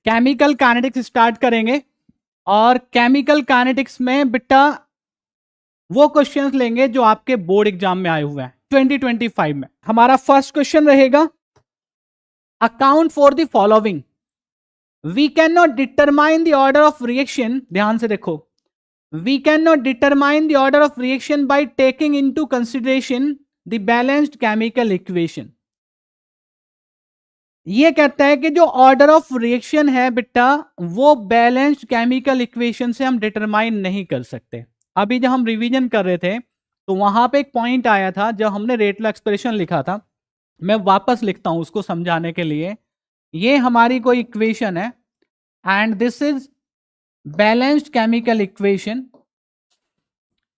Chemical kinetics start करेंगे और chemical kinetics में बेटा वो क्वेश्चंस लेंगे जो आपके बोर्ड एग्जाम में आए हुए हैं 2025 में। हमारा फर्स्ट क्वेश्चन रहेगा account for the following, we can not determine the order of reaction, ध्यान से देखो, we can not determine the order of reaction by taking into consideration the balanced chemical equation. ये कहता है कि जो ऑर्डर ऑफ रिएक्शन है बेटा वो बैलेंस्ड केमिकल इक्वेशन से हम डिटरमाइन नहीं कर सकते। अभी जब हम रिवीजन कर रहे थे तो वहां पे एक पॉइंट आया था जब हमने रेट लॉ एक्सप्रेशन लिखा था, मैं वापस लिखता हूं उसको समझाने के लिए। ये हमारी कोई इक्वेशन है and this is balanced chemical equation.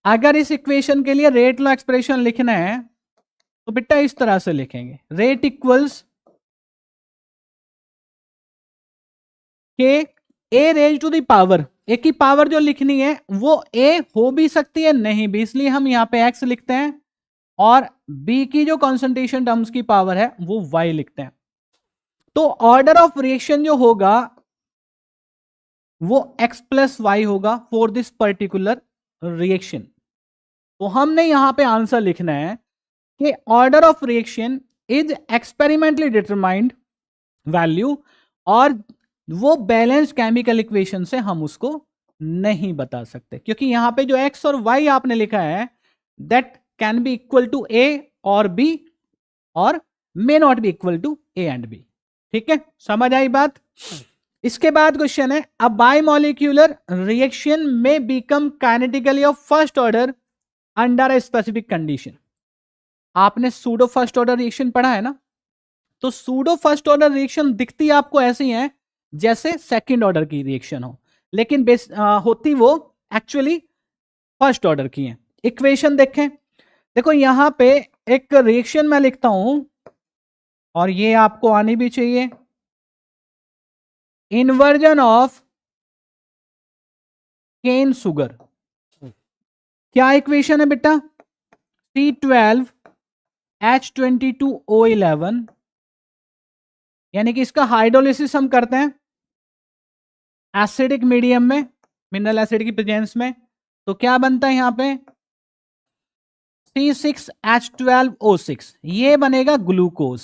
अगर इस इक्वेशन के लिए रेट लॉ एक्सप्रेशन लिखना है तो बेटा इस तरह से लिखेंगे, रेट इक्वल्स के ए रेज टू द पावर, ए की पावर जो लिखनी है वो ए हो भी सकती है नहीं भी, इसलिए हम यहां पे एक्स लिखते हैं, और बी की जो कॉन्सेंट्रेशन टर्म्स की पावर है वो वाई लिखते हैं। तो ऑर्डर ऑफ रिएक्शन जो होगा वो एक्स प्लस वाई होगा फॉर दिस पर्टिकुलर रिएक्शन। तो हमने यहां पे आंसर लिखना है कि order of reaction is experimentally determined value, और वो बैलेंस केमिकल इक्वेशन से हम उसको नहीं बता सकते, क्योंकि यहां पे जो एक्स और वाई आपने लिखा है that can be equal to A और बी और may not be equal to A and B. ठीक है, समझ आई बात। इसके बाद क्वेश्चन है a bimolecular reaction may become kinetically of first order under a specific condition. आपने सूडो फर्स्ट ऑर्डर रिएक्शन पढ़ा है ना, तो सूडो फर्स्ट ऑर्डर रिएक्शन दिखती आपको ऐसी है जैसे सेकंड ऑर्डर की रिएक्शन हो, लेकिन होती वो एक्चुअली फर्स्ट ऑर्डर की है। इक्वेशन देखें, देखो यहां पे एक रिएक्शन मैं लिखता हूं और ये आपको आनी भी चाहिए, इन्वर्जन ऑफ केन सुगर। क्या इक्वेशन है बेटा, C12H22O11, यानी कि इसका हाइड्रोलिसिस हम करते हैं एसिडिक मीडियम में, मिनरल एसिड की प्रेजेंस में, तो क्या बनता है यहां पे C6H12O6, ये बनेगा ग्लूकोज,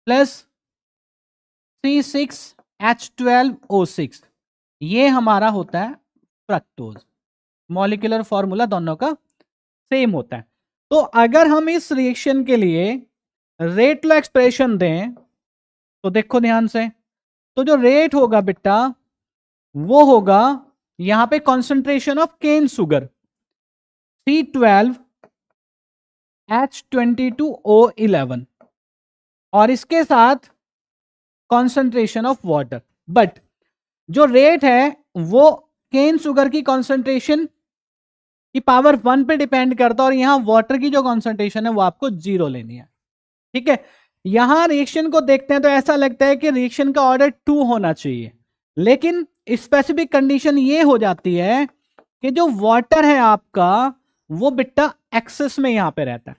प्लस C6H12O6 ये हमारा होता है फ्रक्टोज। मॉलिक्यूलर फॉर्मूला दोनों का सेम होता है। तो अगर हम इस रिएक्शन के लिए रेट लॉ एक्सप्रेशन दें तो देखो ध्यान से, तो जो रेट होगा बेटा वो होगा यहां पे concentration of cane sugar C12H22O11 और इसके साथ कॉन्सेंट्रेशन ऑफ वाटर। बट जो रेट है वो केन सुगर की कॉन्सेंट्रेशन की पावर 1 पे डिपेंड करता है, और यहां वाटर की जो कॉन्सेंट्रेशन है वो आपको 0 लेनी है। ठीक है, यहां रिएक्शन को देखते हैं तो ऐसा लगता है कि रिएक्शन का ऑर्डर 2 होना चाहिए, लेकिन स्पेसिफिक कंडीशन ये हो जाती है कि जो वाटर है आपका वो बेटा एक्सेस में यहां पे रहता है,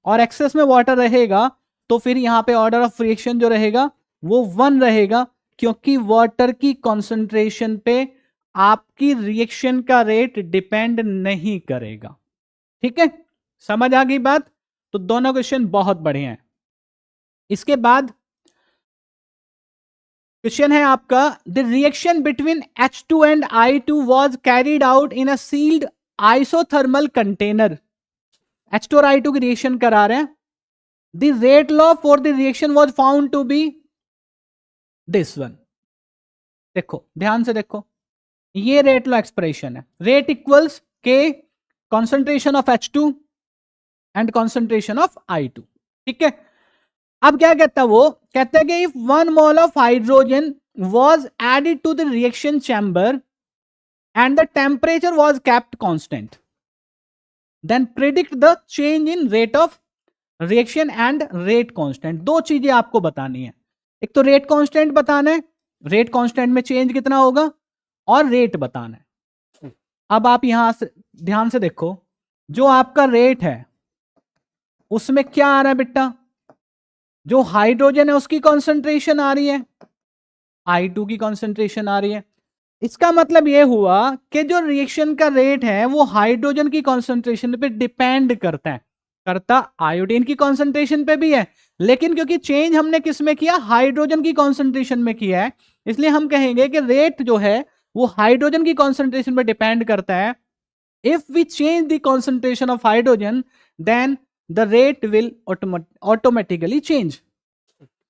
और एक्सेस में वाटर रहेगा तो फिर यहां पे ऑर्डर ऑफ रिएक्शन जो रहेगा वो 1 रहेगा, क्योंकि वाटर की कॉन्सेंट्रेशन पे आपकी रिएक्शन का रेट डिपेंड नहीं करेगा। ठीक है, समझ आ गई बात। तो दोनों क्वेश्चन बहुत बढ़िया हैं। इसके बाद क्वेश्चन है आपका the reaction between H2 and I2 was carried out in a sealed isothermal container. H2 और I2 की रिएक्शन करा रहे हैं, the rate law for the reaction was found to be this one. देखो ध्यान से देखो, ये रेट लॉ एक्सप्रेशन है, rate equals k concentration of H2 and concentration of I2। ठीक है, अब क्या कहता है, वो कहता है कि if 1 mole of hydrogen was added to the reaction chamber and the temperature was kept constant, then predict the change in rate of reaction and rate constant. दो चीजें आपको बतानी है, एक तो रेट कांस्टेंट बताना है, रेट कांस्टेंट में चेंज कितना होगा, और रेट बताना है। अब आप यहां से ध्यान से देखो, जो आपका रेट है उसमें क्या आ रहा है बेटा, जो हाइड्रोजन है उसकी कॉन्सेंट्रेशन आ रही है, I2 की कॉन्सेंट्रेशन आ रही है। इसका मतलब ये हुआ कि जो रिएक्शन का रेट है वो हाइड्रोजन की कॉन्सेंट्रेशन पे डिपेंड करता है, करता आयोडीन की कॉन्सेंट्रेशन पे भी है, लेकिन क्योंकि चेंज हमने किस में किया, हाइड्रोजन की कॉन्सेंट्रेशन में किया है, इसलिए हम कहेंगे कि रेट जो है वो हाइड्रोजन की कॉन्सेंट्रेशन पे डिपेंड करता है। If we change the concentration of hydrogen then the rate will automatically change.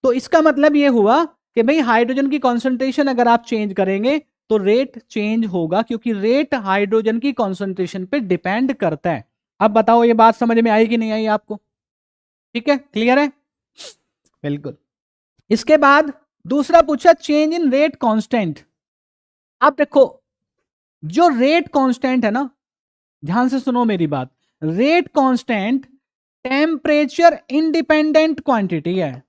तो इसका मतलब ये हुआ कि भाई हाइड्रोजन की कॉन्सेंट्रेशन अगर आप चेंज करेंगे तो रेट चेंज होगा, क्योंकि रेट हाइड्रोजन की कॉन्सेंट्रेशन पे डिपेंड करता है। अब बताओ ये बात समझ में आई कि नहीं आई आपको? ठीक है, क्लियर है? बिल्कुल। इसके बाद दूसरा पूछा चेंज इन रेट कांस्टेंट। अब देखो जो रेट कांस्टेंट है ना, ध्यान से सुनो मेरी बात, rate constant temperature independent quantity है,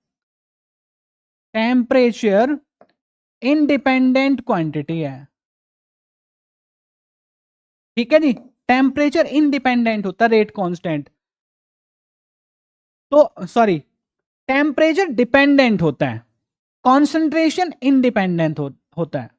टेम्परेचर इंडिपेंडेंट क्वांटिटी है। ठीक है जी, टेम्परेचर इंडिपेंडेंट होता है रेट कांस्टेंट, तो सॉरी टेम्परेचर डिपेंडेंट होता है, कॉन्सेंट्रेशन इंडिपेंडेंट होता है।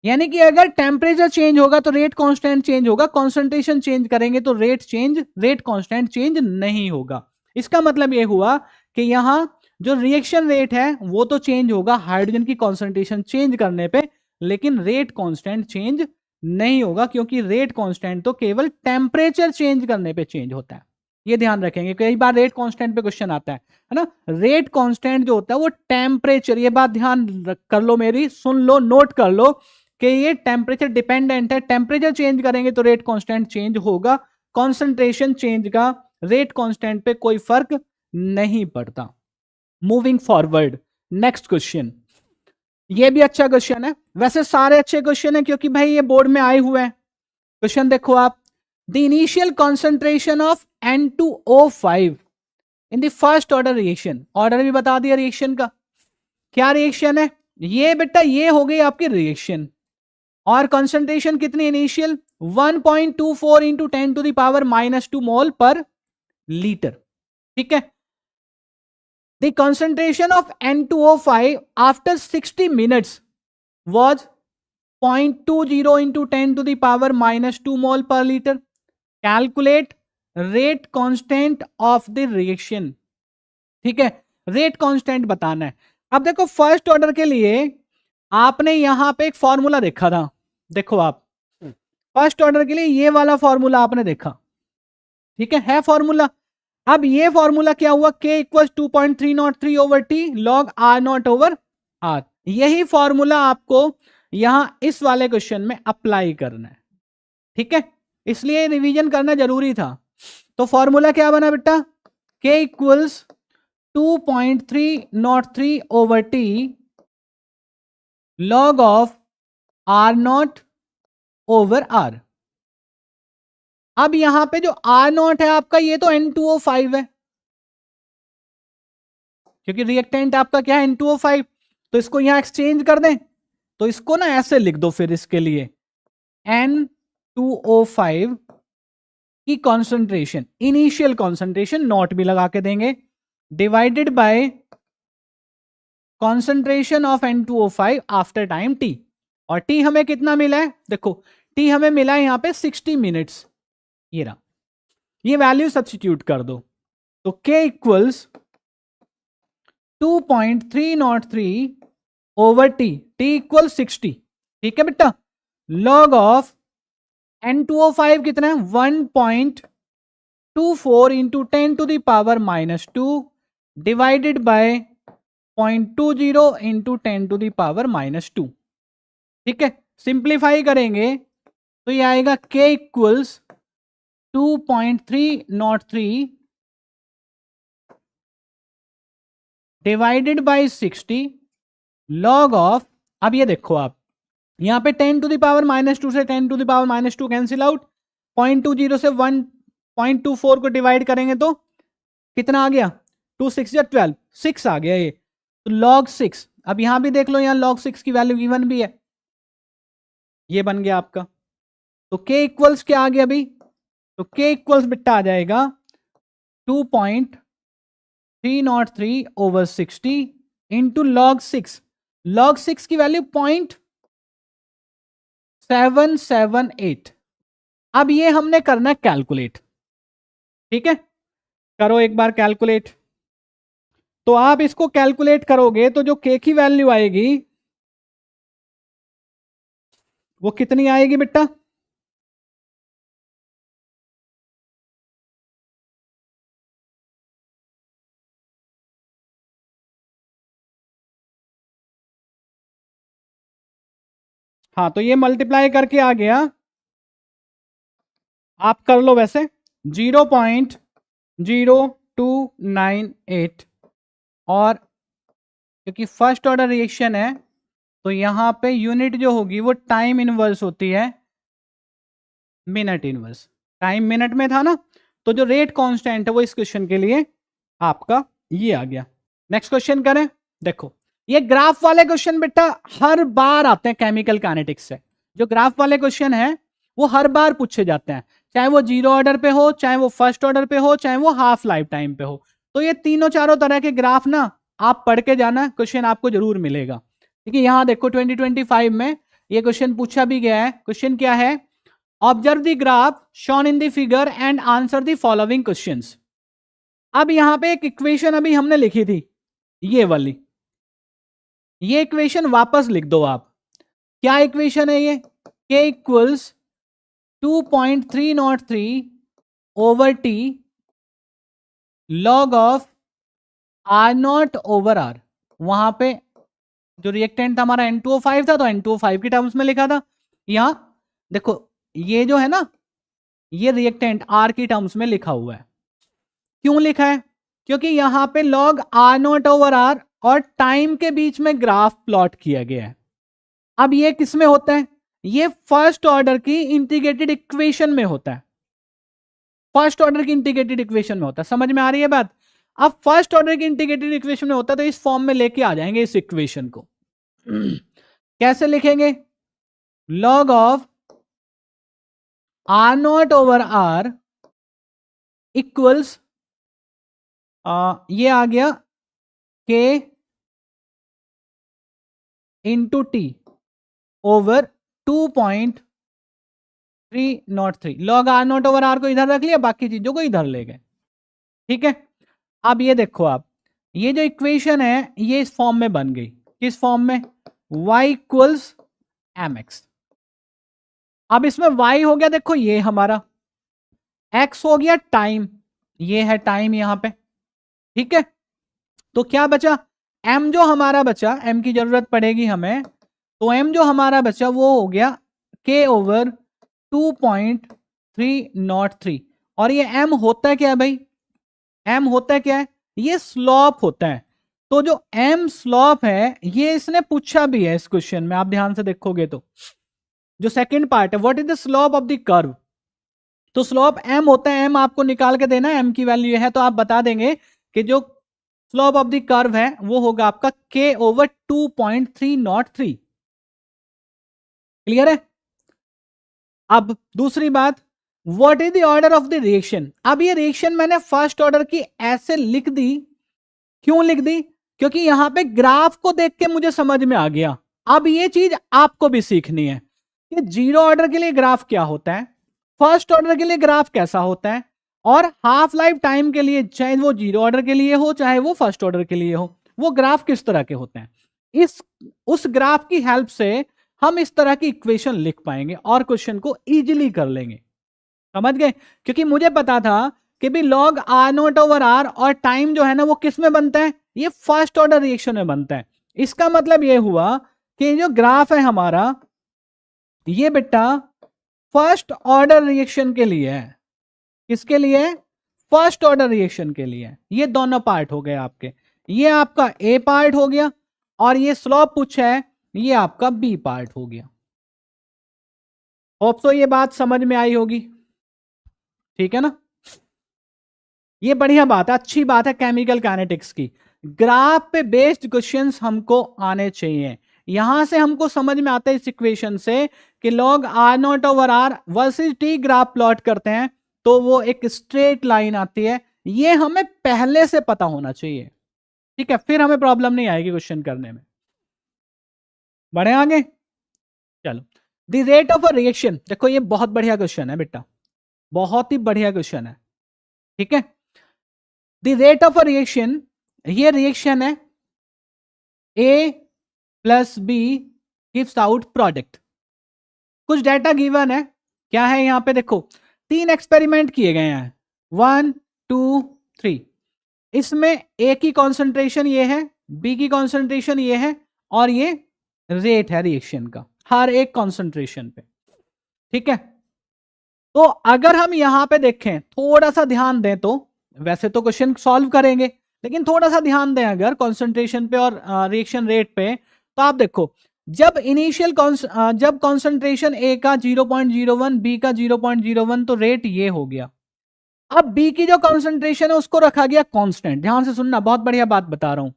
यानी कि अगर टेम्परेचर चेंज होगा तो रेट कांस्टेंट चेंज होगा, कॉन्सेंट्रेशन चेंज करेंगे तो रेट कांस्टेंट चेंज नहीं होगा। इसका मतलब यह हुआ कि यहां जो रिएक्शन रेट है वो तो चेंज होगा हाइड्रोजन की कॉन्सेंट्रेशन चेंज करने पे, लेकिन रेट कांस्टेंट चेंज नहीं होगा, क्योंकि रेट कांस्टेंट तो केवल टेम्परेचर चेंज करने पे चेंज होता है। ये ध्यान रखेंगे, कई बार रेट कांस्टेंट पे क्वेश्चन आता है ना। रेट कांस्टेंट जो होता है वो टेम्परेचर, ये बात ध्यान कर लो मेरी, सुन लो, नोट कर लो कि ये टेम्परेचर डिपेंडेंट है, टेम्परेचर चेंज करेंगे तो रेट कांस्टेंट चेंज होगा, कॉन्सेंट्रेशन चेंज का रेट कांस्टेंट पे कोई फर्क नहीं पड़ता। मूविंग फॉरवर्ड, नेक्स्ट क्वेश्चन, ये भी अच्छा क्वेश्चन है, वैसे सारे अच्छे क्वेश्चन है क्योंकि भाई ये बोर्ड में आए हुए हैं। क्वेश्चन देखो आप, the initial concentration of N2O5 in the first order reaction, order भी बता दिया रिएक्शन का, क्या रिएक्शन है ये बेटा, ये हो गई आपकी रिएक्शन, और कंसंट्रेशन कितनी initial 1.24 into 10 to the power -2 mole per litre. ठीक है, the concentration of N2O5 after 60 minutes was 0.20 into 10 to the power -2 mole per litre. Calculate rate constant of the reaction. ठीक है, रेट कांस्टेंट बताना है। अब देखो first order के लिए आपने यहां पे एक फॉर्मूला देखा था, देखो आप फर्स्ट ऑर्डर के लिए ये वाला फॉर्मूला आपने देखा, ठीक है फॉर्मूला। अब ये फॉर्मूला क्या हुआ, k equal 2.303 over T log r not over r। यही फॉर्मूला आपको यहां इस वाले क्वेश्चन में अप्लाई करना है। ठीक है, इसलिए रिवीजन करना जरूरी था। तो फॉर्मूला क्या बना बेटा, k equals 2.303 over T log of r not over r। अब यहां पे जो R नॉट है आपका, ये तो N2O5 है, क्योंकि रिएक्टेंट आपका क्या है N2O5, तो इसको यहां एक्सचेंज कर दें, तो इसको ना ऐसे लिख दो फिर इसके लिए, N2O5 की कॉन्सेंट्रेशन, इनिशियल कॉन्सेंट्रेशन नॉट भी लगा के देंगे, divided by concentration of N2O5 after time t। और t हमें कितना मिला है, देखो t हमें मिला है यहां पे 60 मिनट्स, ये रहा, ये वैल्यू सब्स्टिट्यूट कर दो, तो k equals 2.303 over t, t equal 60। ठीक है बेटा, लॉग ऑफ N2O5 कितना है 1.24 into 10 to the power -2 divided by 0.20 into 10 to the power -2। ठीक है, सिंप्लीफाई करेंगे तो ये आएगा k equals 2.303 divided by 60 log of, अब ये देखो आप यहां पे 10 टू द पावर -2 से 10 to the power -2 cancel out, 0.20 से 1.24 को डिवाइड करेंगे तो कितना आ गया, 2 6 या 12, 6 आ गया ये, तो log 6। अब यहां भी देख लो, यहां log 6 की वैल्यू गिवन भी है, ये बन गया आपका। तो k इक्वल्स क्या आ गया अभी, तो k इक्वल्स बेटा आ जाएगा 2.303 ओवर 60 इंटू log 6, log 6 की वैल्यू 0.778। अब ये हमने करना है कैलकुलेट, ठीक है, करो एक बार कैलकुलेट। तो आप इसको कैलकुलेट करोगे तो जो k की वैल्यू आएगी वो कितनी आएगी बेटा? हाँ, तो ये मल्टीप्लाई करके आ गया, आप कर लो वैसे, 0.0298। और क्योंकि फर्स्ट ऑर्डर रिएक्शन है तो यहां पे यूनिट जो होगी वो टाइम इनवर्स होती है मिनट इनवर्स। टाइम मिनट में था ना, तो जो रेट कांस्टेंट है वो इस क्वेश्चन के लिए आपका ये आ गया। नेक्स्ट क्वेश्चन करें। देखो, ये ग्राफ वाले क्वेश्चन बेटा हर बार आते हैं केमिकल काइनेटिक्स से। जो ग्राफ वाले क्वेश्चन है वो हर बार पूछे जाते हैं, चाहे वो जीरो ऑर्डर पे हो, चाहे वो फर्स्ट ऑर्डर पे हो, चाहे वो हाफ लाइफ टाइम पे हो। तो ये तीनों चारों तरह के ग्राफ ना आप पढ़ के जाना, क्वेश्चन आपको जरूर मिलेगा। ठीक है, यहां देखो 2025 में ये क्वेश्चन पूछा भी गया है। क्वेश्चन क्या है? Observe the graph shown in the figure and answer the following questions. अब यहां पे एक इक्वेशन अभी हमने लिखी थी, ये वाली, ये इक्वेशन वापस लिख दो आप। क्या इक्वेशन है ये? k equals 2.303 over T log of R naught over R. वहां पे जो रिएक्टेंट था हमारा N2O5 था, तो N2O5 की टर्म्स में लिखा था। यहां देखो, ये जो है ना, ये रिएक्टेंट R की टर्म्स में लिखा हुआ है। क्यों लिखा है? क्योंकि यहां पे log R naught over R और टाइम के बीच में ग्राफ प्लॉट किया गया है। अब ये किस में होता है? ये फर्स्ट ऑर्डर की इंटीग्रेटेड इक्वेशन में होता है। फर्स्ट ऑर्डर की इंटीग्रेटेड इक्वेशन में होता है। समझ में आ रही है बात? अब फर्स्ट ऑर्डर की इंटीग्रेटेड इक्वेशन में होता है तो इस फॉर्म में लेके आ जाएंगे इस इक्वेशन को। कैसे लिखेंगे? Log of R naught over R equals, ये आ गया k into T over 2.303। Log R naught over R को इधर रख लिया, बाकी चीजों को इधर ले गए। ठीक है, अब ये देखो आप, ये जो इक्वेशन है ये इस फॉर्म में बन गई। किस फॉर्म में? y equals mx। अब इसमें y हो गया, देखो ये हमारा, x हो गया टाइम, ये है टाइम यहां पे। ठीक है, तो क्या बचा? m जो हमारा बचा, m की जरूरत पड़ेगी हमें, तो m जो हमारा बचा वो हो गया k ओवर 2.303। और ये m होता है क्या भाई? m होता है क्या है? ये स्लॉप होता है। तो जो m स्लॉप है ये इसने पूछा भी है इस क्वेश्चन में, आप ध्यान से देखोगे तो जो सेकंड पार्ट है, what is the slope of the curve. तो स्लॉप m होता है, m आपको निकाल के देना है, m की वैल्यू है तो आप बता देंगे कि जो स्लॉप ऑफ द कर्व है वो होगा आपका k ओवर 2.303। क्लियर है? अब दूसरी बात, what is the order of the reaction. अब ये रिएक्शन मैंने फर्स्ट ऑर्डर की ऐसे लिख दी, क्यों लिख दी? क्योंकि यहां पे ग्राफ को देख के मुझे समझ में आ गया। अब ये चीज आपको भी सीखनी है कि जीरो ऑर्डर के लिए ग्राफ क्या होता है, फर्स्ट ऑर्डर के लिए ग्राफ कैसा होता है, और हाफ लाइफ टाइम के लिए, चाहे वो जीरो ऑर्डर के लिए हो चाहे वो फर्स्ट ऑर्डर के लिए हो, वो ग्राफ किस तरह के होते हैं। उस ग्राफ की हेल्प से हम इस तरह की इक्वेशन लिख पाएंगे और क्वेश्चन को इजीली कर लेंगे। समझ गए? क्योंकि मुझे पता था कि भी log R naught over R और टाइम जो है ना वो किस में बनता है? ये फर्स्ट ऑर्डर रिएक्शन में बनता है। इसका मतलब ये हुआ कि जो ग्राफ है हमारा ये बेटा फर्स्ट ऑर्डर रिएक्शन के लिए है। किसके लिए? फर्स्ट ऑर्डर रिएक्शन के लिए। ये दोनों पार्ट हो गए आपके, ये आपका ए पार्ट हो गया और ये स्लोप पूछा है ये आपका बी पार्ट हो गया। होप सो ये बात समझ में आई होगी, ठीक है ना? ये बढ़िया बात है, अच्छी बात है केमिकल काइनेटिक्स की। ग्राफ पे बेस्ड क्वेश्चंस हमको आने चाहिए। यहां से हमको समझ में आता है इस इक्वेशन से कि log R naught over R versus T graph plot करते हैं तो वो एक स्ट्रेट लाइन आती है। ये हमें पहले से पता होना चाहिए। ठीक है, फिर हमें प्रॉब्लम नहीं आएगी क्वेश्चन करने में। बढ़े आगे, चलो। The rate of a reaction, देखो ये बहुत बढ़िया क्वेश्चन है बेटा, बहुत ही बढ़िया क्वेश्चन है, ठीक है। The rate of a reaction, ये रिएक्शन है A plus B gives out product. कुछ डाटा गिवन है, क्या है यहां पे देखो, 3 एक्सपेरिमेंट किए गए हैं, 1 2 3। इसमें ए की कॉन्सेंट्रेशन ये है, बी की कॉन्सेंट्रेशन ये है, और ये रेट है रिएक्शन का हर एक कॉन्सेंट्रेशन पे, ठीक है। तो अगर हम यहां पे देखें, थोड़ा सा ध्यान दें, तो वैसे तो क्वेश्चन सॉल्व करेंगे, लेकिन थोड़ा सा ध्यान दें अगर कॉन्सेंट्रेशन पे और रिएक्शन रेट पे, तो आप देखो जब इनिशियल जब कॉन्सेंट्रेशन ए का 0.01, बी का 0.01, तो रेट ये हो गया। अब बी की जो कॉन्सेंट्रेशन है उसको रखा गया कांस्टेंट, ध्यान से सुनना, बहुत बढ़िया बात बता रहा हूं।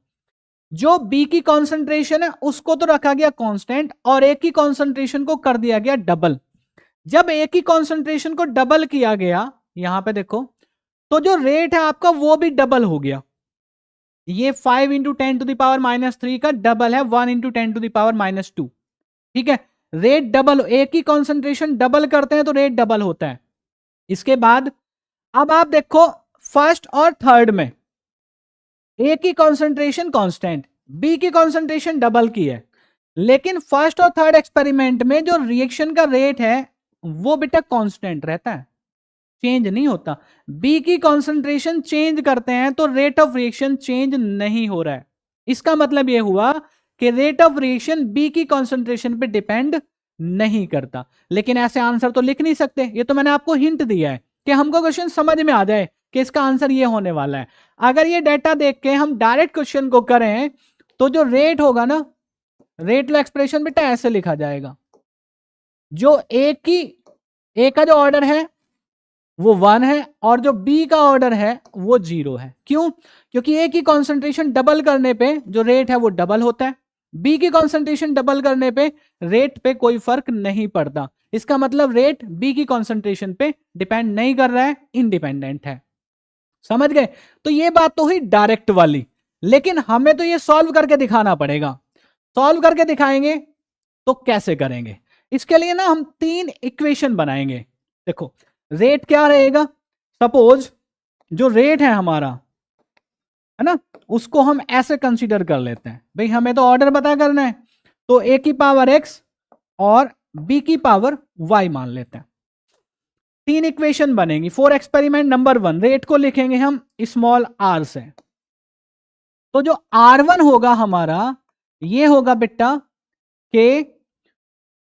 जो बी की कॉन्सेंट्रेशन है उसको तो रखा गया कांस्टेंट, और ए की कॉन्सेंट्रेशन को कर दिया गया डबल। जब ए की कॉन्सेंट्रेशन को डबल किया गया, यहां पे देखो, तो जो रेट है आपका वो भी डबल हो गया। ये 5 इंटू 10⁻³ का डबल है 1 इंटू 10⁻², ठीक है। रेट डबल, ए की कॉन्सेंट्रेशन डबल करते हैं तो रेट डबल होता है। इसके बाद अब आप देखो फर्स्ट और थर्ड में ए की कॉन्सेंट्रेशन कांस्टेंट, बी की कॉन्सेंट्रेशन डबल की है, लेकिन फर्स्ट और थर्ड एक्सपेरिमेंट में जो रिएक्शन का रेट है वो बेटा कांस्टेंट रहता है, चेंज नहीं होता। बी की कॉन्सेंट्रेशन चेंज करते हैं तो रेट ऑफ रिएक्शन चेंज नहीं हो रहा है। इसका मतलब यह हुआ कि रेट ऑफ रिएक्शन बी की कॉन्सेंट्रेशन पे डिपेंड नहीं करता। लेकिन ऐसे आंसर तो लिख नहीं सकते, ये तो मैंने आपको हिंट दिया है कि हमको क्वेश्चन समझ में आ जाए कि इसका आंसर ये होने वाला है। अगर ये डेटा देख के हम डायरेक्ट क्वेश्चन को करें तो जो रेट होगा ना, रेट लो एक्सप्रेशन बेटा ऐसे लिखा जाएगा, जो ए का जो ऑर्डर है वो 1 है और जो बी का ऑर्डर है वो 0 है। क्यों? क्योंकि ए की कॉन्सेंट्रेशन डबल करने पे जो रेट है वो डबल होता है, बी की कॉन्सेंट्रेशन डबल करने पे रेट पे कोई फर्क नहीं पड़ता। इसका मतलब रेट बी की कॉन्सेंट्रेशन पे डिपेंड नहीं कर रहा है, इंडिपेंडेंट है। समझ गए? तो ये बात तो हुई डायरेक्ट वाली, लेकिन हमें तो ये सॉल्व करके दिखाना पड़ेगा। सॉल्व करके दिखाएंगे तो कैसे करेंगे? इसके लिए ना हम 3 इक्वेशन बनाएंगे। देखो रेट क्या रहेगा, सपोज जो रेट है हमारा, है ना, उसको हम ऐसे कंसीडर कर लेते हैं, भाई हमें तो ऑर्डर पता करना है, तो ए की पावर एक्स और बी की पावर वाई मान लेते हैं। 3 इक्वेशन बनेगी फॉर एक्सपेरिमेंट नंबर 1। रेट को लिखेंगे हम स्मॉल आर से, तो जो R1 होगा हमारा ये होगा बेटा के,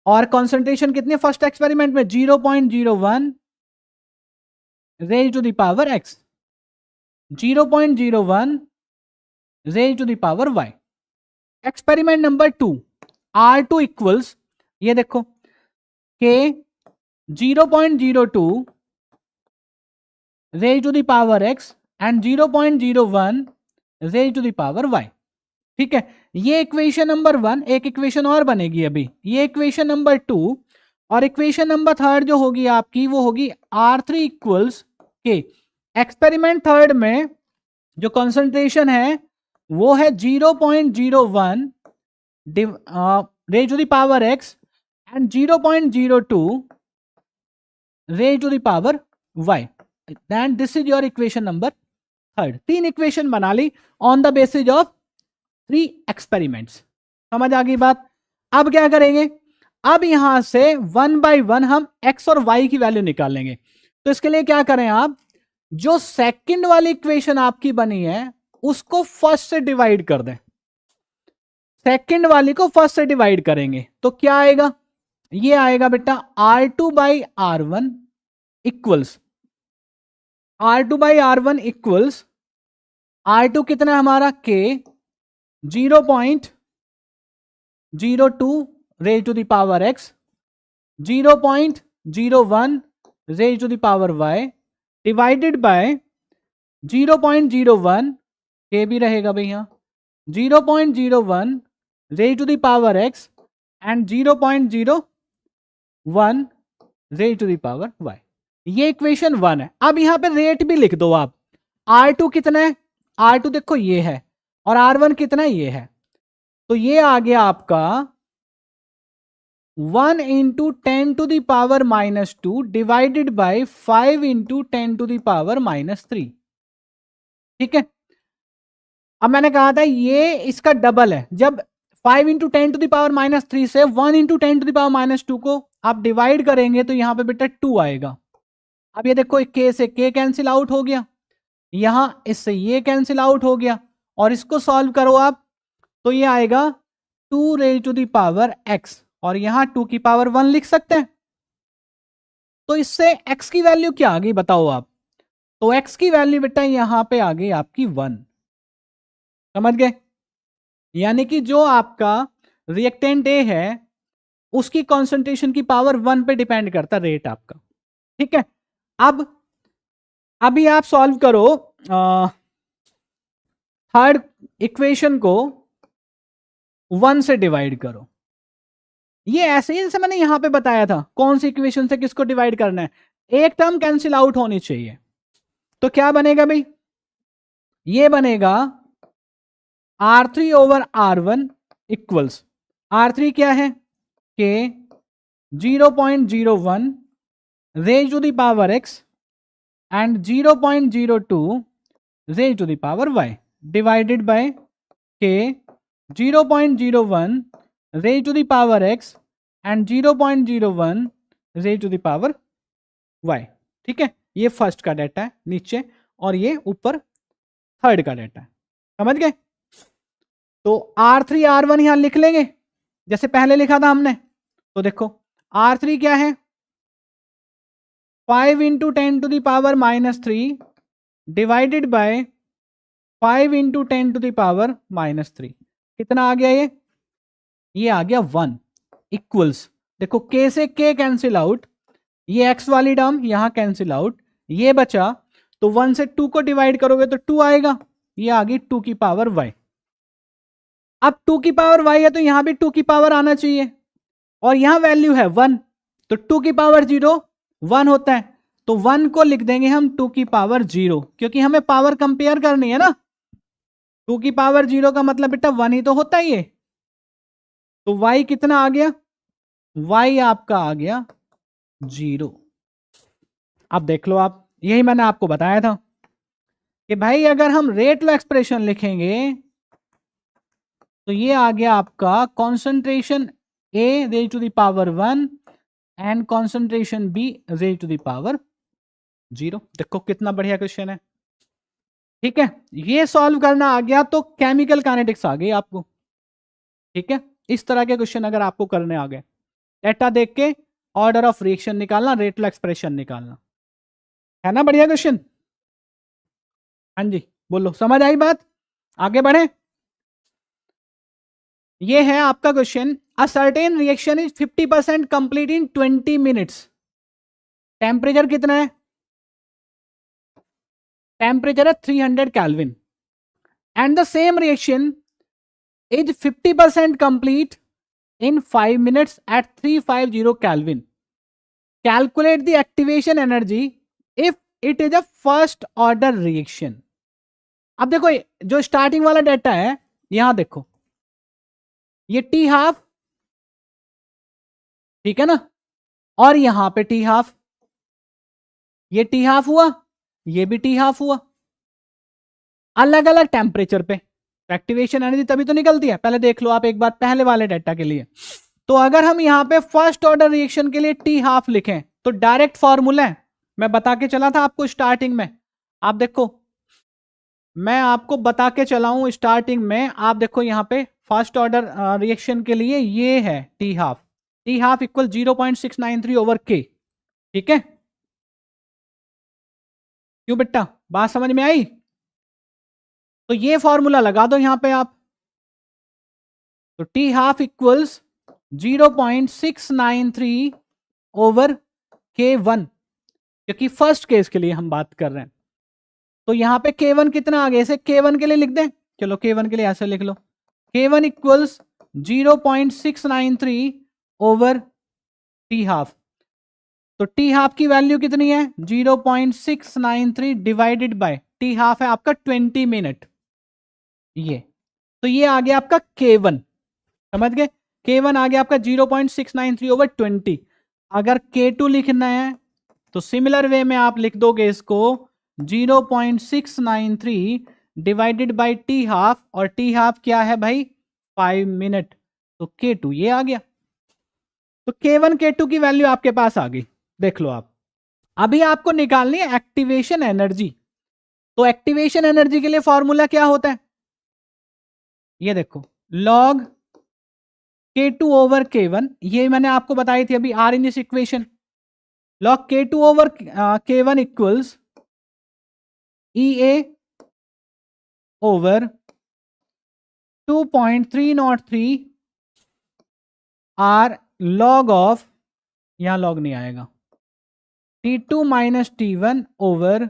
और कॉन्सेंट्रेशन कितने फर्स्ट एक्सपेरिमेंट में 0.01 raise to the power X, 0.01 raise to the power Y. Experiment number 2 R2 equals, ये देखो k 0.02 raise to the power X and 0.01 raise to the power Y. ठीक है, ये इक्वेशन नंबर 1। एक equation और बनेगी अभी, ये इक्वेशन नंबर 2, और इक्वेशन नंबर 3 जो होगी आपकी वो होगी R3 इक्वल्स के। एक्सपेरिमेंट 3 में जो कंसंट्रेशन है वो है 0.01 raise to the power X and 0.02 raise to the power Y. Then this is your equation number 3। 3 equation बना ली on the basis of 3 experiments. समझ आ गई बात? अब क्या करेंगे, अब यहां से 1 बाय 1 हम x और y की वैल्यू निकालेंगे। तो इसके लिए क्या करें आप, जो सेकंड वाली इक्वेशन आपकी बनी है उसको फर्स्ट से डिवाइड कर दें। सेकंड वाली को फर्स्ट से डिवाइड करेंगे तो क्या आएगा, ये आएगा बेटा R2 by R1 equals, R2 by R1 equals, R2 कितना है हमारा K 0.02 raise to the power x, 0.01 raise to the power y divided by 0.01 k भी रहेगा भैया, 0.01 raise to the power x and 0.01 raise to the power y। ये equation 1 है। अब यहां पे रेट भी लिख दो आप। R2 कितना है, R2 देखो ये है, और R1 कितना ये है, तो ये आ गया आपका 1 इंटू 10⁻⁻² डिवाइडेड बाय 5 इंटू 10⁻⁻3। ठीक है, अब मैंने कहा था ये इसका डबल है, जब 5 इंटू 10⁻⁻3 से 1 इंटू 10⁻⁻2 को आप डिवाइड करेंगे तो यहां पे बेटा 2 आएगा। अब ये देखो k से k कैंसिल आउट हो गया, यहां इससे ये कैंसिल आउट हो गया, और इसको सॉल्व करो आप तो ये आएगा 2⁻x, और यहां 2 की पावर 1 लिख सकते हैं। तो इससे x की वैल्यू क्या आ गई बताओ आप, तो x की वैल्यू बेटा यहां पे आ गई आपकी 1। समझ गए, यानी कि जो आपका रिएक्टेंट A है उसकी कॉन्सेंट्रेशन की पावर 1 पे डिपेंड करता रेट आपका। ठीक है, अब अभी आप सॉल्व करो थर्ड इक्वेशन को 1 से डिवाइड करो। ये ऐसे ही जैसे मैंने यहां पे बताया था, कौन सी इक्वेशन से किसको डिवाइड करना है, एक टर्म कैंसिल आउट होनी चाहिए। तो क्या बनेगा भाई, ये बनेगा R3 over R1 equals, R3 क्या है k 0.01 raise to the power x and 0.02 raise to the power y divided by k 0.01 raise to the power x and 0.01 raise to the power y। ठीक है, ये first का data है नीचे, और ये ऊपर थर्ड का डाटा है। समझ गए, तो R3 R1 यहां लिख लेंगे जैसे पहले लिखा था हमने। तो देखो R3 क्या है, 5 इंटू 10⁻³ डिवाइडेड बाय 5 इंटू 10⁻³ कितना आ गया, ये आ गया 1 इक्वल्स, देखो k से k कैंसिल आउट, ये x वाली टर्म यहां कैंसिल आउट, ये बचा, तो 1 से 2 को डिवाइड करोगे तो 2 आएगा, ये आ गई 2 की पावर y। अब 2 की पावर y है तो यहां भी 2 की पावर आना चाहिए, और यहां वैल्यू है 1, तो 2 की पावर 0 1 होता है, तो 1 को लिख देंगे हम 2 की पावर 0, क्योंकि हमें पावर कंपेयर करनी है ना। 2 की पावर 0 का मतलब बेटा 1 ही तो होता ही है। तो y कितना आ गया, y आपका आ गया 0। अब देख लो आप, यही मैंने आपको बताया था कि भाई अगर हम रेट लो एक्सप्रेशन लिखेंगे तो ये आ गया आपका concentration A raise to the power 1 and concentration B raise to the power 0। देखो कितना बढ़िया क्वेश्चन है। ठीक है, ये सॉल्व करना आ गया तो केमिकल काइनेटिक्स आ गई आपको। ठीक है, इस तरह के क्वेश्चन अगर आपको करने आ गए, डेटा देख के ऑर्डर ऑफ रिएक्शन निकालना, रेट लो एक्सप्रेशन निकालना, है ना बढ़िया क्वेश्चन। हाँ जी बोलो, समझ आई बात, आगे बढ़े। ये है आपका question, a certain reaction is 50% complete in 20 minutes. Temperature कितना है, टेम्परेचर है 300 kelvin, and the same reaction is 50% complete in 5 minutes at 350 Kelvin. Calculate the activation energy if it is a first order reaction. अब देखो जो starting वाला data है, यहां देखो ये T हाफ, ठीक है ना, और यहां पे T हाफ, ये T हाफ हुआ, ये भी T हाफ हुआ, अलग अलग टेम्परेचर पे, एक्टिवेशन एनर्जी तभी तो निकलती है। पहले देख लो आप एक बार पहले वाले डेटा के लिए, तो अगर हम यहां पे फर्स्ट ऑर्डर रिएक्शन के लिए T हाफ लिखें तो डायरेक्ट फॉर्मूला है, मैं बता के चला था आपको स्टार्टिंग में। आप देखो मैं आपको बता के चला हूं स्टार्टिंग में, आप देखो यहां पे फर्स्ट ऑर्डर रिएक्शन के लिए ये है T half equal 0.693 over K। ठीक है, क्यों बेटा बात समझ में आई, तो ये फॉर्मूला लगा दो यहां पे आप, तो T half equals 0.693 over K1, क्योंकि फर्स्ट केस के लिए हम बात कर रहे हैं। तो यहां पे K1 कितना आ गया, इसे K1 के लिए लिख दें, चलो K1 के लिए ऐसे लिख लो, K1 equals 0.693 over T half, तो T हाफ की वैल्यू कितनी है 0.693 डिवाइडेड बाय T हाफ है आपका 20 मिनट, ये तो ये आ गया आपका K1, समझ गए, K1 आ गया आपका 0.693/20। अगर K2 लिखना है तो सिमिलर वे में आप लिख दोगे इसको 0.693 डिवाइडेड बाई टी हाफ, और टी हाफ क्या है भाई 5 मिनट, तो K2 ये आ गया। तो K1 K2 की वैल्यू आपके पास आ गई, देख लो आप। अभी आपको निकालनी है एक्टिवेशन एनर्जी। तो एक्टिवेशन एनर्जी के लिए फॉर्मूला क्या होता है, ये देखो log K2 ओवर K1, ये मैंने आपको बताई थी अभी आर इन इस equation. log K2 over K1 equals EA over 2.303 R log of, यहां log नहीं आएगा, T2 minus T1 over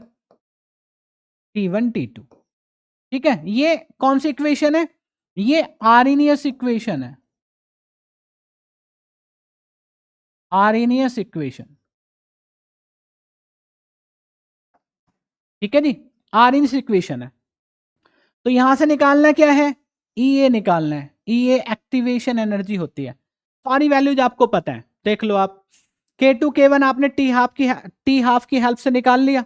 T1 T2। ठीक है, ये कौन सी इक्वेशन है, ये आर्नियस इक्वेशन है, आर्नियस इक्वेशन। ठीक है जी, आर्नियस इक्वेशन है। तो यहां से निकालना क्या है, EA निकालना है, EA एक्टिवेशन एनर्जी होती है। सारी वैल्यूज आपको पता है, देख लो आप। K2 K1 आपने टी हाफ की हेल्प से निकाल लिया।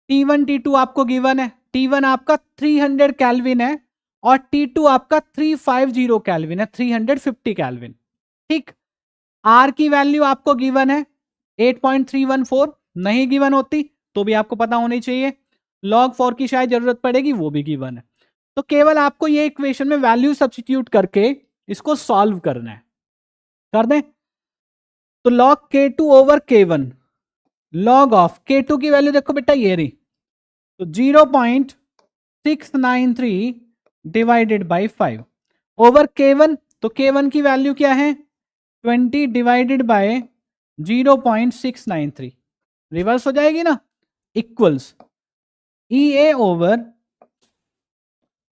T1 T2 आपको गिवन है, T1 आपका 300 केल्विन है और T2 आपका 350 केल्विन है, 350 केल्विन। ठीक, R की वैल्यू आपको गिवन है 8.314, नहीं गिवन होती तो भी आपको पता होनी चाहिए। log 4 की शायद जरूरत पड़ेगी, वो भी गिवन है। तो केवल आपको ये इक्वेशन में वैल्यू सब्स्टिट्यूट करके इसको सॉल्व करना है, कर दें। तो log K2 over K1 log of K2 की वैल्यू देखो बेटा ये रही, तो 0.693 डिवाइडेड बाई 5 ओवर K1, तो K1 की वैल्यू क्या है 20 डिवाइडेड बाय 0.693, रिवर्स हो जाएगी ना, इक्वल्स EA ओवर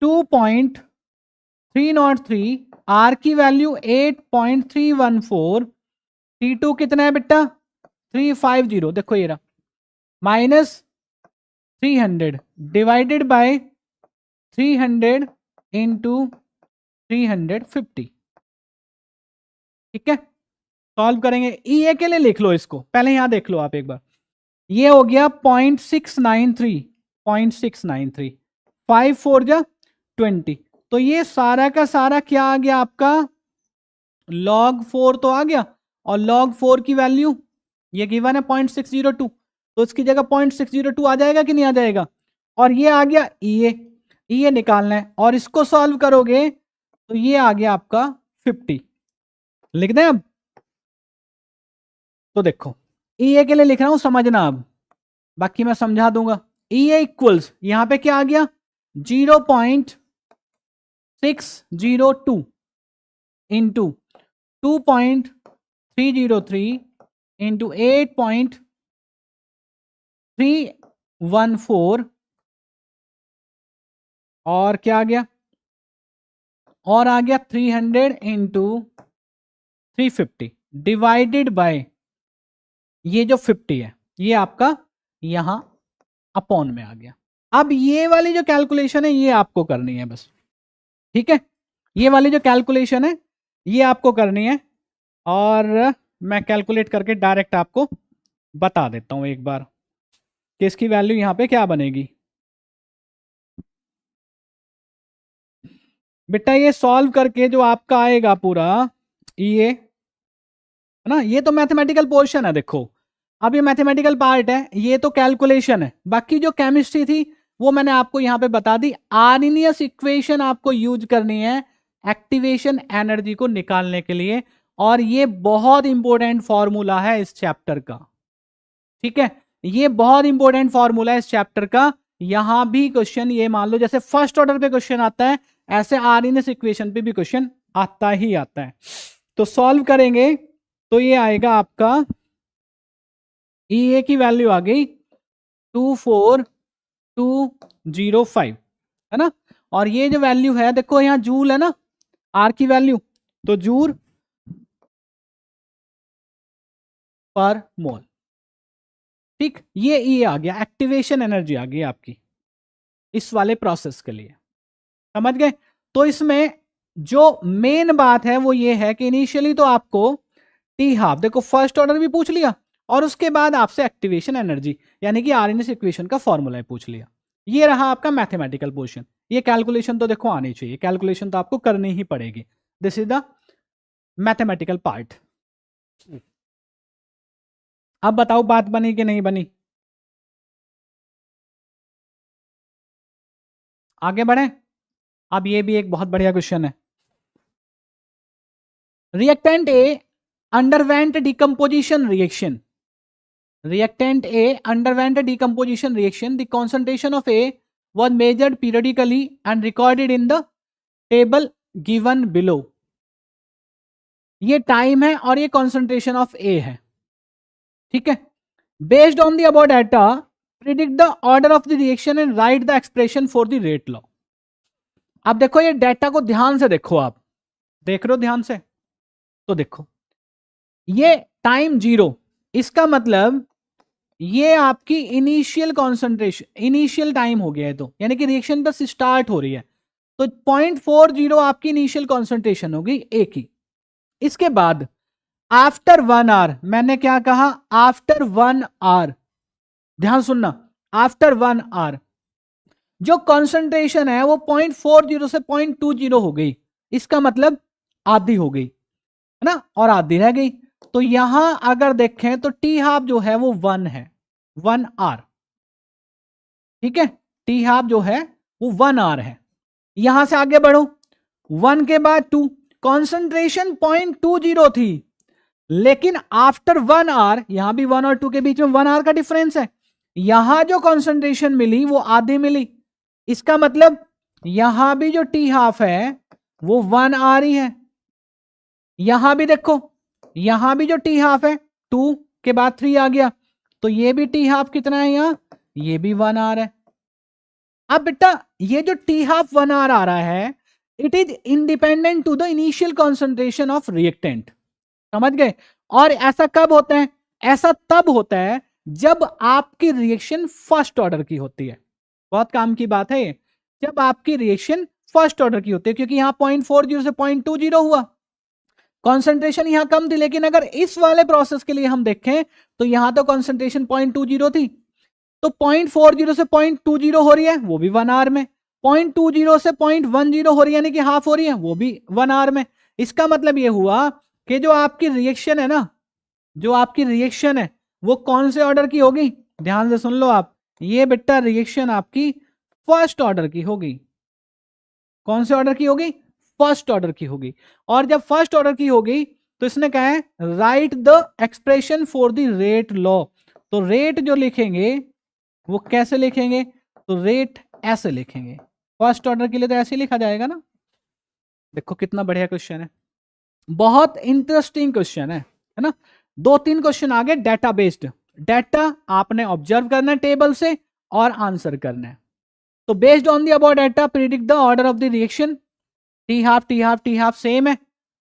2.303, R की वैल्यू 8.314, T2 कितना है बेटा 350, देखो ये रहा, माइनस 300 डिवाइडेड बाय 300 इंटू 350। ठीक है, सॉल्व करेंगे। EA के लिए लिख लो इसको, पहले यहां देख लो आप एक बार, ये हो गया 0.693, 0.693, 5 4 जा 20, तो ये सारा का सारा क्या आ गया आपका log 4 तो आ गया, और log 4 की वैल्यू ये गिवन है 0.602, तो इसकी जगह 0.602 आ जाएगा कि नहीं आ जाएगा, और ये आ गया EA निकालना है, और इसको सॉल्व करोगे तो ये आ गया आपका 50। लिख दें अब, तो देखो EA के लिए लिख रहा हूं, समझना अब, बाकी मैं समझा दूंगा। EA इक्वल्स यहां पे क्या आ गया 0.602 इंटू 2.303 इंटू 8.314, और क्या आ गया, और आ गया 300 इंटू 350 डिवाइडेड बाय ये जो 50 है, ये आपका यहां अपॉन में आ गया। अब ये वाली जो कैलकुलेशन है ये आपको करनी है बस, ठीक है, ये वाली जो कैलकुलेशन है ये आपको करनी है, और मैं कैलकुलेट करके डायरेक्ट आपको बता देता हूं एक बार कि इसकी वैल्यू यहां पे क्या बनेगी। बेटा ये सॉल्व करके जो आपका आएगा पूरा ये है ना, ये तो मैथमेटिकल पोर्शन है, देखो अब ये मैथमेटिकल पार्ट है, ये तो कैलकुलेशन है, बाकी जो केमिस्ट्री थी वो मैंने आपको यहां पे बता दी। आर्नियस इक्वेशन आपको यूज करनी है एक्टिवेशन एनर्जी को निकालने के लिए, और ये बहुत इंपॉर्टेंट फॉर्मूला है इस चैप्टर का। ठीक है, ये बहुत इंपॉर्टेंट फॉर्मूला है इस चैप्टर का। यहां भी क्वेश्चन ये मान लो जैसे फर्स्ट ऑर्डर पे क्वेश्चन आता है, ऐसे आर्नियस इक्वेशन पे भी क्वेश्चन आता ही आता है। तो सॉल्व करेंगे तो ये आएगा आपका EA की वैल्यू आ गई 24205, है ना, और ये जो वैल्यू है देखो यहां जूल है ना, R की वैल्यू, तो जूल पर मोल। ठीक, ये E आ गया, एक्टिवेशन एनर्जी आ गई आपकी इस वाले प्रोसेस के लिए, समझ गए। तो इसमें जो मेन बात है वो ये है कि इनिशियली तो आपको टी हाफ, देखो फर्स्ट ऑर्डर भी पूछ लिया और उसके बाद आपसे एक्टिवेशन एनर्जी यानी कि आरएनएस इक्वेशन का फॉर्मूला पूछ लिया। ये रहा आपका मैथमेटिकल पोर्शन। ये कैलकुलेशन तो देखो आनी चाहिए, कैलकुलेशन तो आपको करनी ही पड़ेगी। This is the mathematical part. अब बताओ बात बनी कि नहीं बनी? आगे बढ़े। अब ये भी एक बहुत बढ़िया क्वेश्चन है। Reactant A underwent decomposition reaction. Reactant A underwent a decomposition reaction. The concentration of A was measured periodically and recorded in the table given below. ये टाइम है और ये कॉन्सेंट्रेशन ऑफ ए है, ठीक है। Based on the above data predict the order of the reaction and right the expression for the rate law. अब देखो ये डाटा को ध्यान से देखो, आप देख रहे हो ध्यान से? तो देखो ये टाइम 0, इसका मतलब ये आपकी इनिशियल कॉन्सेंट्रेशन, इनिशियल टाइम हो गया है, तो यानी कि रिएक्शन बस स्टार्ट हो रही है। तो 0.40 आपकी इनिशियल कॉन्सेंट्रेशन होगी ए की। इसके बाद आफ्टर 1 आवर, मैंने क्या कहा? आफ्टर 1 आवर, ध्यान सुनना, आफ्टर 1 आवर जो कॉन्सेंट्रेशन है वो 0.40 से 0.20 हो गई। इसका मतलब आधी हो गई है ना, और आधी रह गई। तो यहां अगर देखें तो टी हाफ जो है वो 1 है, 1 आवर, ठीक है। टी हाफ जो है वो 1 आवर है। यहां से आगे बढ़ो, 1 के बाद 2, कॉन्सेंट्रेशन 0.20 थी, लेकिन आफ्टर 1 आवर, यहां भी 1 और 2 के बीच में 1 आवर का डिफरेंस है, यहां जो कॉन्सेंट्रेशन मिली वो आधी मिली। इसका मतलब यहां भी जो टी हाफ है वो 1 आवर ही है। यहां भी देखो, यहां भी जो टी हाफ है 2 के बाद 3 आ गया, तो ये भी टी हाफ कितना है यहां? ये भी 1 आवर है। अब बेटा ये जो टी हाफ 1 आवर आ रहा है, it is independent to the initial concentration of reactant, समझ गए? और ऐसा कब होता है? ऐसा तब होता है जब आपकी रिएक्शन फर्स्ट ऑर्डर की होती है। बहुत काम की बात है ये, जब आपकी रिएक्शन फर्स्ट ऑर्डर की होती है, क्योंकि यहां 0.40 से 0.20 हुआ, कॉन्सेंट्रेशन यहां कम थी। लेकिन अगर इस वाले प्रोसेस के लिए हम देखें तो यहां तो कॉन्सेंट्रेशन 0.20 थी, तो 0.40 से 0.20 हो रही है, वो भी 1 आवर में। 0.20 से 0.10 हो रही है, यानी कि हाफ हो रही है, वो भी 1 आवर में। इसका मतलब ये हुआ कि जो आपकी रिएक्शन है ना, जो आपकी रिएक्शन है वो कौन से ऑर्डर की होगी? ध्यान से सुन लो आप, ये बेटा रिएक्शन आपकी फर्स्ट ऑर्डर की होगी। कौन से ऑर्डर की होगी? फर्स्ट ऑर्डर की होगी। और जब फर्स्ट ऑर्डर की होगी तो इसने कहा है right the expression for the rate law. तो रेट जो लिखेंगे वो कैसे लिखेंगे? तो रेट ऐसे लिखेंगे। फर्स्ट ऑर्डर के लिए तो ऐसे लिखा जाएगा ना। देखो कितना बढ़िया क्वेश्चन है, बहुत इंटरेस्टिंग क्वेश्चन है ना। 2-3 क्वेश्चन आगे डाटा बेस्ड, डाटा आपने ऑब्जर्व करना है टेबल से और आंसर करना है। तो based on the above data predict the order of the reaction. T half T half T half same है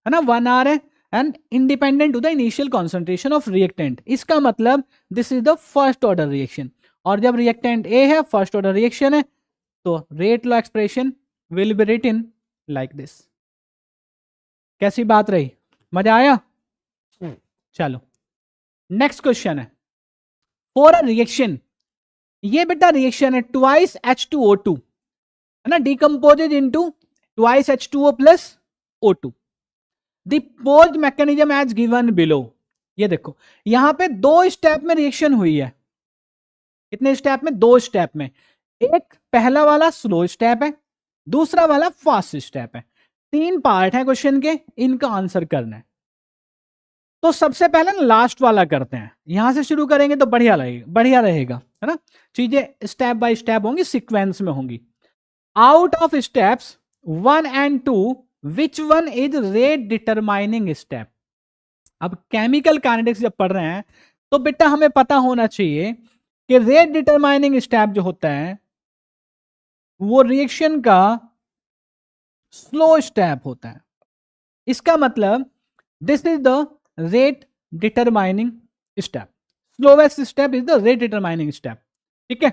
ना, 1 आवर है and independent to the initial concentration of reactant. इसका मतलब this is the first order reaction, और जब reactant A है, first order reaction है, तो rate law expression will be written like this. कैसी बात रही? मजा आया? चलो नेक्स्ट क्वेश्चन है, फॉर अ रिएक्शन, ये बेटा रिएक्शन है ट्वाइस H2O2 है ना, decomposes into twice H2O plus O2। The proposed mechanism as given below. ये देखो यहां पे 2 स्टेप में रिएक्शन हुई है। कितने स्टेप में? 2 स्टेप में। एक पहला वाला स्लो स्टेप है, दूसरा वाला फास्ट स्टेप है। 3 पार्ट है क्वेश्चन के, इनका आंसर करना है। तो सबसे पहले ना लास्ट वाला करते हैं, यहां से शुरू करेंगे तो बढ़िया लगेगा, बढ़िया रहेगा है ना। चीजें स्टेप बाय स्टेप होंगी, सीक्वेंस में होंगी। Out of steps 1 and 2 which one is rate determining step. अब केमिकल काइनेटिक्स जब पढ़ रहे हैं तो बेटा हमें पता होना चाहिए कि रेट डिटरमाइनिंग स्टेप जो होता है वो रिएक्शन का स्लो स्टेप होता है। इसका मतलब this is the rate determining step, slowest step is the rate determining step, ठीक है।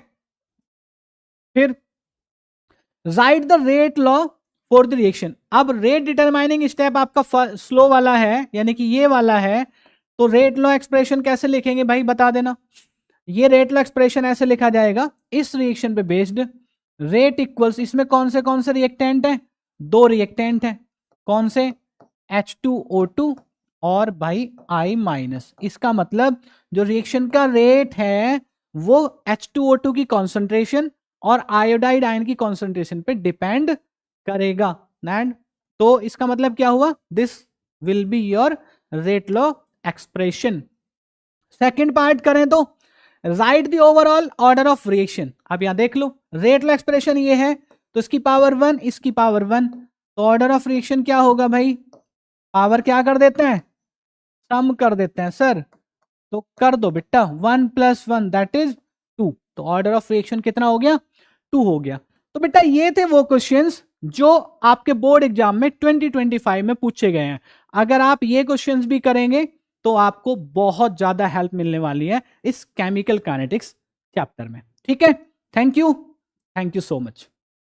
फिर right the rate law for the reaction. अब रेट डिटरमाइनिंग स्टेप आपका स्लो वाला है, यानी कि ये वाला है, तो रेट लॉ एक्सप्रेशन कैसे लिखेंगे भाई बता देना। ये रेट लॉ एक्सप्रेशन ऐसे लिखा जाएगा, इस रिएक्शन पे बेस्ड रेट इक्वल्स, इसमें कौन से रिएक्टेंट हैं, दो रिएक्टेंट हैं, कौन से, H2O2 और भाई I-। इसका मतलब जो रिएक्शन का रेट है वो H2O2 की कॉन्सेंट्रेशन और आयोडाइड आयन की कॉन्सेंट्रेशन पे डिपेंड करेगा। एंड तो इसका मतलब क्या हुआ, this will be your rate law expression. Second part करें तो right the overall order of reaction. अब यहां देख लो रेट लॉ एक्सप्रेशन ये है, तो इसकी पावर 1, इसकी पावर 1, तो ऑर्डर ऑफ रिएक्शन क्या होगा भाई, पावर क्या कर देते हैं, सम कर देते हैं सर, तो कर दो बेटा 1 + 1 दैट इज 2, तो ऑर्डर ऑफ रिएक्शन कितना हो गया, 2 हो गया। तो बेटा ये थे वो क्वेश्चंस जो आपके बोर्ड एग्जाम में 2025 में पूछे गए हैं। अगर आप ये क्वेश्चंस भी करेंगे तो आपको बहुत ज्यादा हेल्प मिलने वाली है इस केमिकल काइनेटिक्स चैप्टर में। ठीक है, थैंक यू सो मच।